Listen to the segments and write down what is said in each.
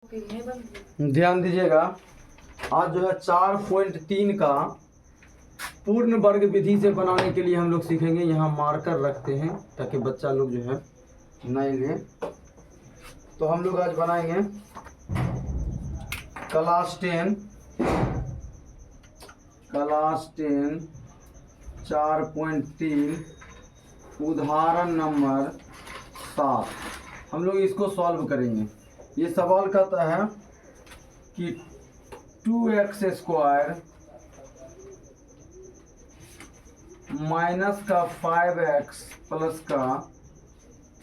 ध्यान दीजिएगा, आज जो है 4.3 का पूर्ण वर्ग विधि से बनाने के लिए हम लोग सीखेंगे। यहाँ मार्कर रखते हैं ताकि बच्चा लोग जो है नहीं ले। तो हम लोग आज बनाएंगे क्लास 10 4.3 उदाहरण नंबर 7। हम लोग इसको सॉल्व करेंगे। ये सवाल कहता है कि 2x² माइनस का 5x प्लस का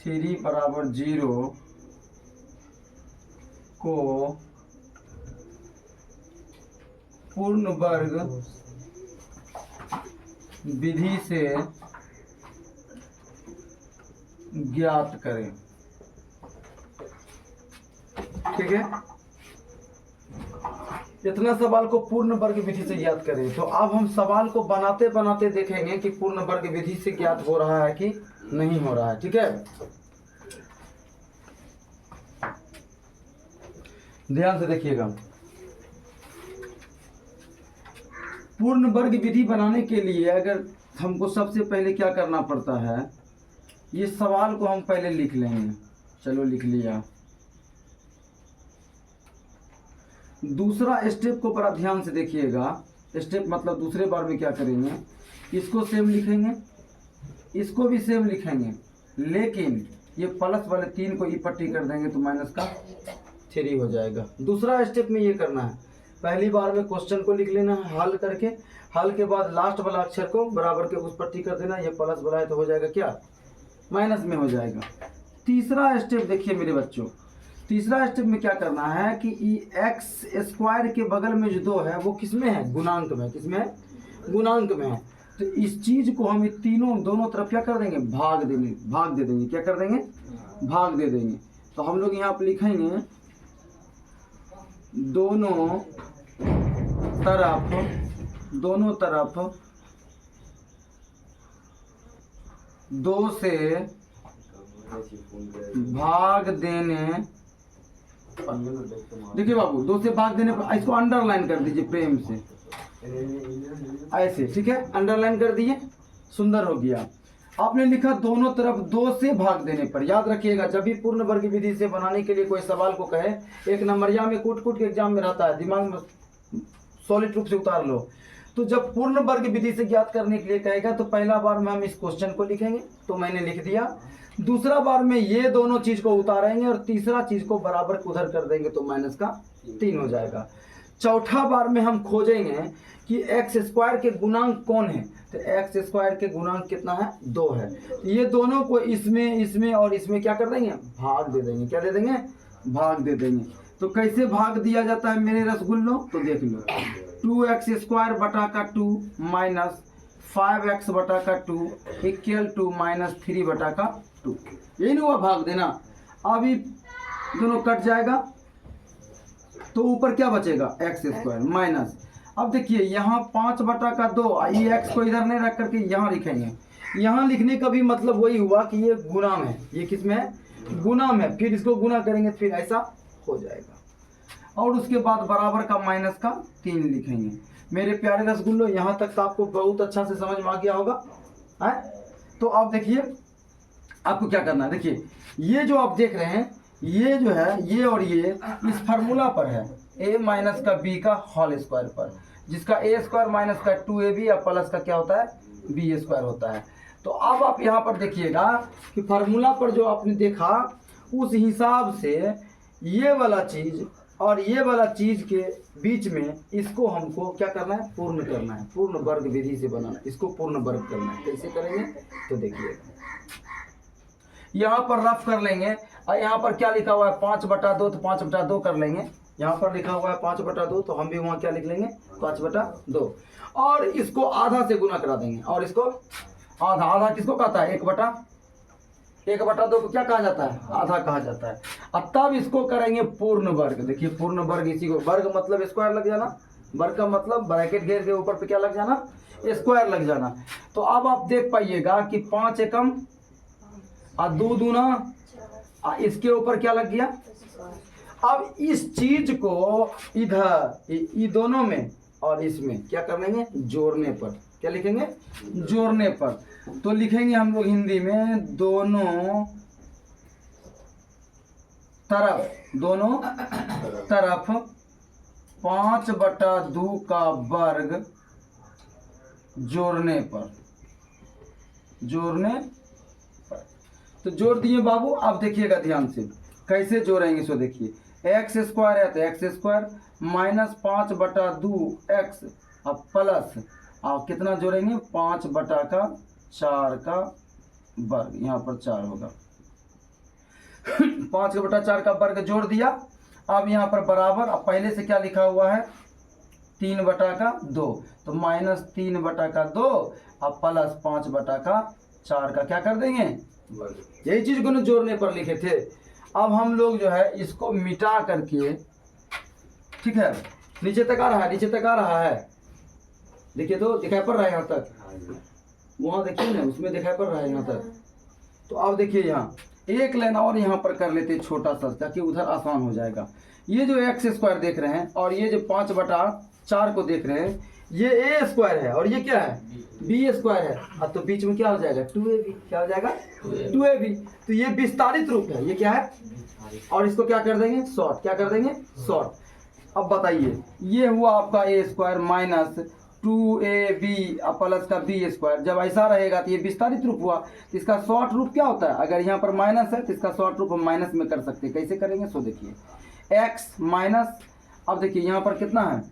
3 बराबर 0 को पूर्ण वर्ग विधि से ज्ञात करें। ठीक है, इतना सवाल को पूर्ण वर्ग विधि से ज्ञात करें। तो अब हम सवाल को बनाते बनाते देखेंगे कि पूर्ण वर्ग विधि से ज्ञात हो रहा है कि नहीं हो रहा है। ठीक है, ध्यान से देखिएगा। पूर्ण वर्ग विधि बनाने के लिए अगर हमको सबसे पहले क्या करना पड़ता है, ये सवाल को हम पहले लिख लेंगे। चलो लिख लिया। दूसरा स्टेप को बड़ा ध्यान से देखिएगा। स्टेप मतलब दूसरे बार में क्या करेंगे, इसको सेम लिखेंगे, इसको भी सेम लिखेंगे, लेकिन ये प्लस वाले 3 को ई पट्टी कर देंगे तो माइनस का 3 हो जाएगा। दूसरा स्टेप में ये करना है, पहली बार में क्वेश्चन को लिख लेना है हल करके, हल के बाद लास्ट वाला अक्षर को बराबर के उस पट्टी कर देना। ये प्लस वाला है तो हो जाएगा क्या, माइनस में हो जाएगा। तीसरा स्टेप देखिए मेरे बच्चों, तीसरा स्टेप में क्या करना है कि x² के बगल में जो 2 है वो किसमें है, गुणांक में। किसमें है, गुणांक में है। तो इस चीज को हम दोनों तरफ क्या कर देंगे, भाग दे देंगे। क्या कर देंगे, भाग दे देंगे। तो हम लोग यहाँ पर लिखेंगे दोनों तरफ 2 से भाग देने। देखिए बाबू, 2 से भाग देने पर इसको अंडरलाइन कर दीजिए प्रेम से, ऐसे। ठीक है, अंडरलाइन कर दिए, सुंदर हो गया। आपने लिखा दोनों तरफ 2 से भाग देने पर। याद रखिएगा, जब भी पूर्ण वर्ग विधि से बनाने के लिए कोई सवाल को कहे, 1 नंबरिया में कूट के एग्जाम में रहता है, दिमाग में सॉलिड रूप से उतार लो। तो जब पूर्ण वर्ग विधि से ज्ञात करने के लिए कहेगा तो पहला बार में हम इस क्वेश्चन को लिखेंगे, तो मैंने लिख दिया। दूसरा बार में ये दोनों चीज को उतारेंगे और तीसरा चीज को बराबर उधर कर देंगे तो माइनस का 3 हो जाएगा। चौथा बार में हम खोजेंगे कि x² के गुणांक कौन है। तो x² के गुणांक कितना है, 2 है। ये दोनों को इसमें और इसमें क्या कर देंगे, भाग दे देंगे। क्या दे देंगे, भाग दे देंगे। तो कैसे भाग दिया जाता है मेरे रसगुल्लो, तो देख लो। 2x² बटा का 2 माइनस 5x बटा का 2 इक्वल टू माइनस 3 बटा का 2। यही नहीं हुआ भाग देना। अब ये दोनों कट जाएगा तो ऊपर क्या बचेगा, x² माइनस। अब देखिए यहाँ 5 बटा का 2, ये x को इधर नहीं रख करके यहाँ लिखेंगे। यहाँ लिखने का भी मतलब वही हुआ कि ये गुणा में है। ये किसमें है, गुणा में। फिर इसको गुणा करेंगे फिर ऐसा हो जाएगा। और उसके बाद बराबर का माइनस का 3 लिखेंगे। मेरे प्यारे रसगुल्लो, यहाँ तक तो आपको बहुत अच्छा से समझ में आ गया होगा है। तो अब देखिए आपको क्या करना है। देखिए ये जो आप देख रहे हैं, ये जो है ये और ये इस फार्मूला पर है, a माइनस का b का होल स्क्वायर पर, जिसका a² माइनस का 2ab या प्लस का क्या होता है, b² होता है। तो अब आप यहाँ पर देखिएगा कि फार्मूला पर जो आपने देखा उस हिसाब से ये वाला चीज और ये वाला चीज के बीच में इसको हमको क्या करना है, पूर्ण करना है। पूर्ण वर्ग विधि से बनाना, इसको पूर्ण वर्ग करना है। कैसे करेंगे, तो देखिए यहाँ पर रफ कर लेंगे। और यहाँ पर क्या लिखा हुआ है, 5 बटा 2, तो 5 बटा 2 कर लेंगे। यहाँ पर लिखा हुआ है 5 बटा 2, तो हम भी वहाँ क्या लिख लेंगे, 5 बटा 2। और इसको आधा से गुना करा देंगे। और इसको आधा किसको कहता है, 1 बटा 2 को क्या कहा जाता है, आधा कहा जाता है। अब तब इसको करेंगे पूर्ण वर्ग। देखिए पूर्ण वर्ग, इसी को वर्ग मतलब स्क्वायर लग जाना, वर्ग का मतलब ब्रैकेट घेर के ऊपर पे क्या लग जाना, स्क्वायर लग जाना। तो अब आप देख पाइएगा कि 5 एकम और 2 दूना, इसके ऊपर क्या लग गया। अब इस चीज को इधर ये दोनों में और इसमें क्या कर लेंगे, जोड़ने पर। क्या लिखेंगे, जोड़ने पर। तो लिखेंगे हम लोग हिंदी में दोनों तरफ 5/2 का वर्ग जोड़ने पर। तो जोड़ दिए बाबू। अब देखिएगा ध्यान से कैसे जोड़ेंगे, सो देखिए एक्स स्क्वायर है तो एक्स स्क्वायर माइनस 5/2 एक्स, अब प्लस अब कितना जोड़ेंगे 5/4 का वर्ग, यहाँ पर 4 होगा 5/4 का वर्ग जोड़ दिया। अब यहाँ पर बराबर, अब पहले से क्या लिखा हुआ है 3/2, तो माइनस 3/2 अब प्लस 5/4 का क्या कर देंगे, यही चीज को जोड़ने पर लिखे थे। अब हम लोग जो है इसको मिटा करके, ठीक है, नीचे तक आ रहा है, नीचे तक आ रहा है, देखिए तो दिखाई पड़ रहा है यहाँ तक, वहाँ देखिए ना उसमें दिखाई पड़ रहा है यहाँ तक। तो अब देखिए यहाँ एक लाइन और यहाँ पर कर लेते छोटा सा, ताकि उधर आसान हो जाएगा। ये जो एक्स स्क्वायर देख रहे हैं और ये जो 5/4 को देख रहे हैं, ये ए स्क्वायर है और ये क्या है बी स्क्वायर है। अब तो बीच में क्या हो जाएगा 2ab, क्या हो जाएगा 2ab। तो ये विस्तारित रूप है, ये क्या है, और इसको क्या कर देंगे शॉर्ट, क्या कर देंगे शॉर्ट। अब बताइए ये हुआ आपका ए स्क्वायर माइनस 2ab प्लस का बी स्क्वायर। जब ऐसा रहेगा तो ये विस्तारित रूप हुआ, तो इसका शॉर्ट रूप क्या होता है, अगर यहाँ पर माइनस है तो इसका शॉर्ट रूप हम माइनस में कर सकते हैं। कैसे करेंगे सो देखिए एक्स माइनस, अब देखिए यहाँ पर कितना है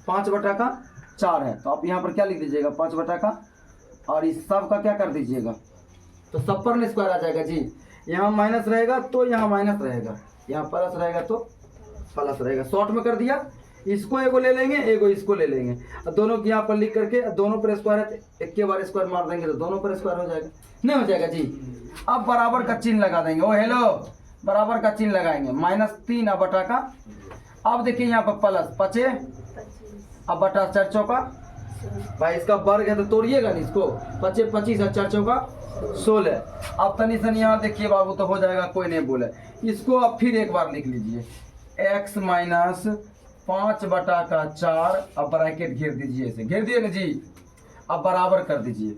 5/4 है, तो आप यहाँ पर क्या लिख दीजिएगा 5/, और इस सब का क्या कर दीजिएगा, तो सब पर स्क्वायर आ जाएगा जी। यहाँ माइनस रहेगा तो यहाँ माइनस रहेगा, यहाँ प्लस रहेगा तो प्लस रहेगा, शॉर्ट में कर दिया। इसको एगो ले लेंगे, एगो इसको ले लेंगे, और दोनों को यहाँ पर लिख करके दोनों पर स्क्वायर है तो एक के बार स्क्वायर मार देंगे तो दोनों पर स्क्वायर हो जाएगा, नहीं हो जाएगा जी। अब बराबर का चिन्ह लगा देंगे, ओ हेलो, बराबर का चिन्ह लगाएंगे -3/। अब देखिए यहाँ पर प्लस 5 अब बटा 4 चौका, भाई इसका वर्ग है तो तोड़िएगा नहीं इसको, 5 25 और 4 चौका 16। अब तनी सन यहाँ देखिए बाबू तो हो जाएगा, कोई नहीं बोले। इसको अब फिर एक बार लिख लीजिए x माइनस 5/4, अब ब्रैकेट घेर दीजिए, ऐसे घेर दिए ना जी। अब बराबर कर दीजिए,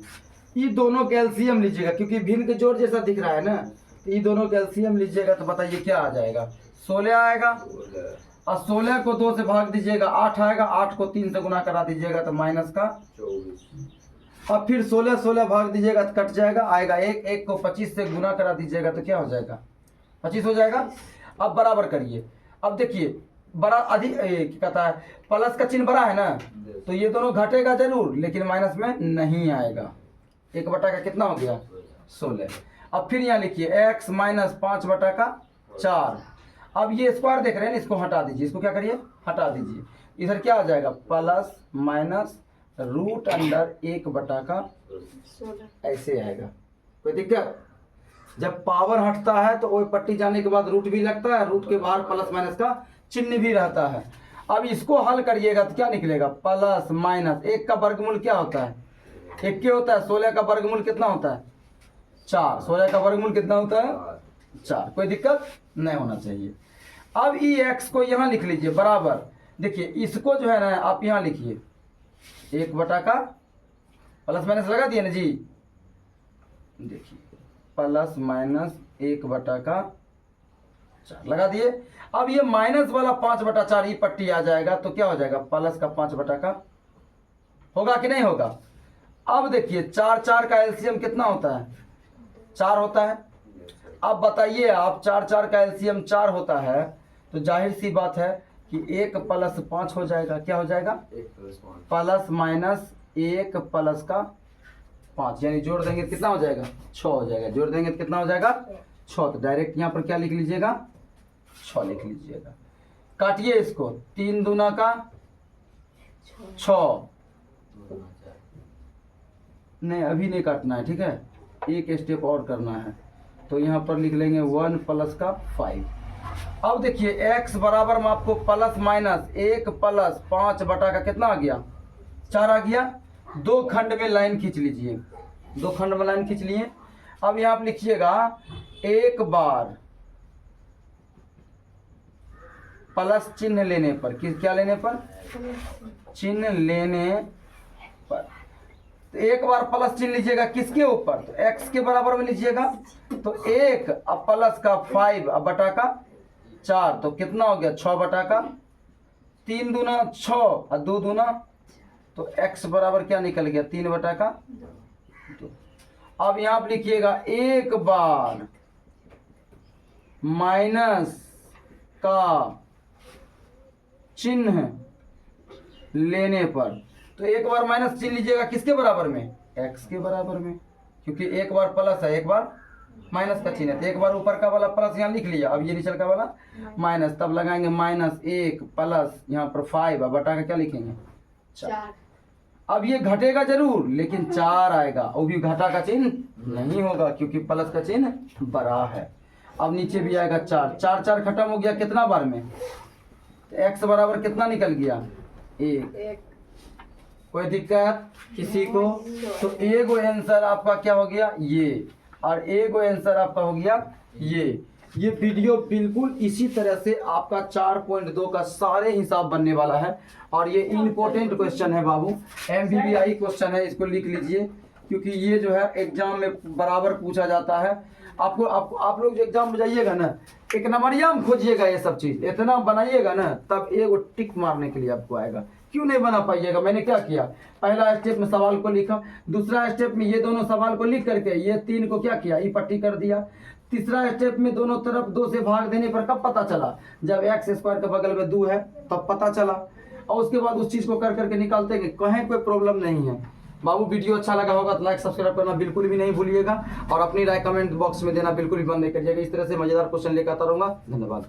ये दोनों का एलसीएम लीजिएगा, क्योंकि भिन्न के जोड़ जैसा दिख रहा है ना, तो ये दोनों का एलसीएम लीजिएगा तो बताइए क्या आ जाएगा 16 आएगा, और 16 को 2 से भाग दीजिएगा 8 आएगा, 8 को 3 से गुना करा दीजिएगा तो माइनस का 24। अब फिर 16 भाग दीजिएगा तो कट जाएगा, आएगा 1, 1 को 25 से गुना करा दीजिएगा तो क्या हो जाएगा 25 हो जाएगा। अब बराबर करिए, अब देखिए बड़ा अधिक कहता है प्लस का चिन्ह बड़ा है ना, तो ये दोनों घटेगा जरूर लेकिन माइनस में नहीं आएगा। 1/, का कितना हो गया 16। अब फिर यहाँ लिखिए x माइनस 5/4। अब ये स्क्वायर देख रहे हैं ना, इसको हटा दीजिए, इसको क्या करिए हटा दीजिए, इधर क्या आ जाएगा प्लस माइनस √1/16 ऐसे आएगा। कोई दिक्कत, जब पावर हटता है तो वो पट्टी जाने के बाद रूट भी लगता है, रूट के बाहर प्लस माइनस का चिन्ह भी रहता है। अब इसको हल करिएगा तो क्या निकलेगा प्लस माइनस 1 का वर्गमूल क्या होता है 1 के होता है, 16 का वर्गमूल कितना होता है 4, 16 का वर्गमूल कितना होता है 4। कोई दिक्कत नहीं होना चाहिए। अब ई एक्स को यहाँ लिख लीजिए बराबर, देखिए इसको जो है ना आप यहाँ लिखिए 1/, का प्लस माइनस लगा दिए ना जी, देखिए प्लस माइनस 1/4 लगा दिए। अब ये माइनस वाला 5/4 ये पट्टी आ जाएगा तो क्या हो जाएगा प्लस का 5/, होगा कि नहीं होगा। अब देखिए 4 का एलसीएम कितना होता है 4 होता है। अब बताइए आप 4 का एलसीएम 4 होता है तो जाहिर सी बात है कि 1 + 5 हो जाएगा, क्या हो जाएगा प्लस माइनस 1 + का 5, यानी जोड़ देंगे तो कितना हो जाएगा 6 हो जाएगा, जोड़ देंगे तो कितना हो जाएगा 6। तो डायरेक्ट यहाँ पर क्या लिख लीजिएगा 6 लिख लीजिएगा। काटिए इसको, 3 दूना का 6, नहीं अभी नहीं काटना है, ठीक है एक स्टेप और करना है। तो यहाँ पर लिख लेंगे 1 + का 5। अब देखिए x बराबर में आपको प्लस माइनस 1 + 5/, का कितना आ गया 4 आ गया। 2 खंड में लाइन खींच लीजिए, 2 खंड में लाइन खींच लिए। अब यहाँ आप लिखिएगा एक बार प्लस चिन्ह लेने पर, किस क्या लेने पर, चिन्ह लेने पर। तो एक बार प्लस चिन्ह लीजिएगा किसके ऊपर, तो x के बराबर में लीजिएगा। तो 1 अब प्लस का 5 अब बटा का 4, तो कितना हो गया 6 बटा का 3 दूना 6 और 2 दूना, तो x बराबर क्या निकल गया 3 बटा का 2। अब यहाँ पर लिखिएगा एक बार माइनस का चिन्ह लेने पर, तो एक बार माइनस चिन्ह लीजिएगा किसके बराबर में, x के बराबर में, क्योंकि एक बार प्लस है एक बार माइनस का चिन्ह है। तो एक बार ऊपर का वाला प्लस यहाँ लिख लिया, अब ये नीचे का वाला माइनस, तब लगाएंगे -1 प्लस यहाँ पर 5 अब बटा का क्या लिखेंगे 4। अब ये घटेगा जरूर लेकिन 4 आएगा, वो भी घटा का चिन्ह नहीं होगा क्योंकि प्लस का चिन्ह बड़ा है। अब नीचे भी आएगा 4, 4 4 खत्म हो गया कितना बार में, तो x बराबर कितना निकल गया 1। कोई दिक्कत किसी को, तो एगो आंसर आपका क्या हो गया ये, और एगो आंसर आपका हो गया ये वीडियो बिल्कुल इसी तरह से आपका 4.2 का सारे हिसाब बनने वाला है। और ये इम्पोर्टेंट क्वेश्चन है बाबू, MBBI क्वेश्चन है, इसको लिख लीजिए क्योंकि ये जो है एग्जाम में बराबर पूछा जाता है। आपको आप लोग जो एग्जाम में जाइएगा ना, एक नंबरिया में खोजिएगा ये सब चीज़, इतना बनाइएगा ना तब एगो टिक मारने के लिए आपको आएगा। क्यों नहीं बना पाइएगा, मैंने क्या किया, पहला स्टेप में सवाल को लिखा, दूसरा स्टेप में ये दोनों सवाल को लिख करके ये 3 को क्या किया, ई पट्टी कर दिया। तीसरा स्टेप में दोनों तरफ 2 से भाग देने पर कब पता चला, जब x² के बगल में 2 है तब पता चला। और उसके बाद उस चीज़ को कर करके निकालते हैं, कहीं कोई प्रॉब्लम नहीं है। बाबू वीडियो अच्छा लगा होगा तो लाइक सब्सक्राइब करना बिल्कुल भी नहीं भूलिएगा, और अपनी राय कमेंट बॉक्स में देना बिल्कुल भी बंद नहीं करिएगा। इस तरह से मजेदार क्वेश्चन लेकर आता रहूँगा। धन्यवाद।